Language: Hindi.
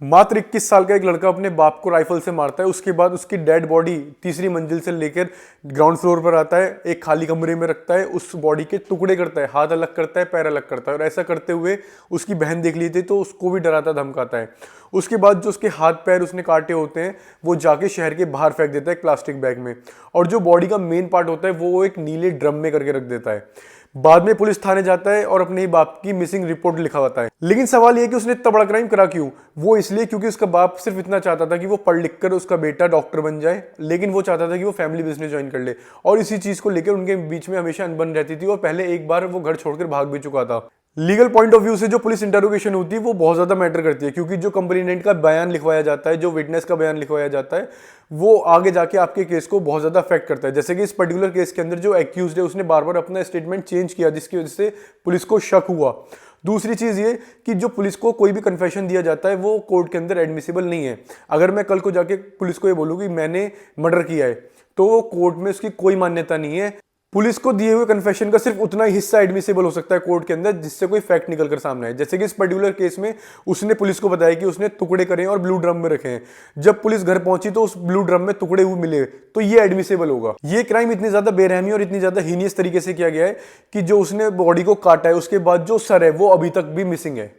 मात्र 21 साल का एक लड़का अपने बाप को राइफल से मारता है। उसके बाद उसकी डेड बॉडी तीसरी मंजिल से लेकर ग्राउंड फ्लोर पर आता है, एक खाली कमरे में रखता है, उस बॉडी के टुकड़े करता है, हाथ अलग करता है, पैर अलग करता है। और ऐसा करते हुए उसकी बहन देख ली थी तो उसको भी डराता धमकाता है। उसके बाद जो उसके हाथ पैर उसने काटे होते हैं वो जाके शहर के बाहर फेंक देता है एक प्लास्टिक बैग में, और जो बॉडी का मेन पार्ट होता है वो एक नीले ड्रम में करके रख देता है। बाद में पुलिस थाने जाता है और अपने ही बाप की मिसिंग रिपोर्ट लिखवाता है। लेकिन सवाल यह कि उसने इतना बड़ा क्राइम करा क्यों? वो इसलिए क्योंकि उसका बाप सिर्फ इतना चाहता था कि वो पढ़ लिख कर उसका बेटा डॉक्टर बन जाए, लेकिन वो चाहता था कि वो फैमिली बिजनेस ज्वाइन कर ले। और इसी चीज को लेकर उनके बीच में हमेशा अनबन रहती थी और पहले एक बार वो घर छोड़कर भाग भी चुका था। लीगल पॉइंट ऑफ व्यू से जो पुलिस इंटरोगेशन होती है वो बहुत ज्यादा मैटर करती है, क्योंकि जो कंप्लेनेंट का बयान लिखवाया जाता है, जो विटनेस का बयान लिखवाया जाता है, वो आगे जाके आपके केस को बहुत ज्यादा अफेक्ट करता है। जैसे कि इस पर्टिकुलर केस के अंदर जो एक्यूज्ड है उसने बार बार अपना स्टेटमेंट चेंज किया, जिसकी वजह से पुलिस को शक हुआ। दूसरी चीज ये कि जो पुलिस को कोई भी कन्फेशन दिया जाता है वो कोर्ट के अंदर एडमिसिबल नहीं है। अगर मैं कल को जाके पुलिस को ये बोलूँ कि मैंने मर्डर किया है, तो कोर्ट में उसकी कोई मान्यता नहीं है। पुलिस को दिए हुए कन्फेशन का सिर्फ उतना ही हिस्सा एडमिसिबल हो सकता है कोर्ट के अंदर जिससे कोई फैक्ट निकल कर सामने आए। जैसे कि इस पर्टिकुलर केस में उसने पुलिस को बताया कि उसने टुकड़े करे और ब्लू ड्रम में रखे हैं। जब पुलिस घर पहुंची तो उस ब्लू ड्रम में टुकड़े हुए मिले, तो ये एडमिसिबल होगा। ये क्राइम इतनी ज्यादा बेरहमी और इतनी ज्यादा हीनियस तरीके से किया गया है कि जो उसने बॉडी को काटा है उसके बाद जो सर है वो अभी तक भी मिसिंग है।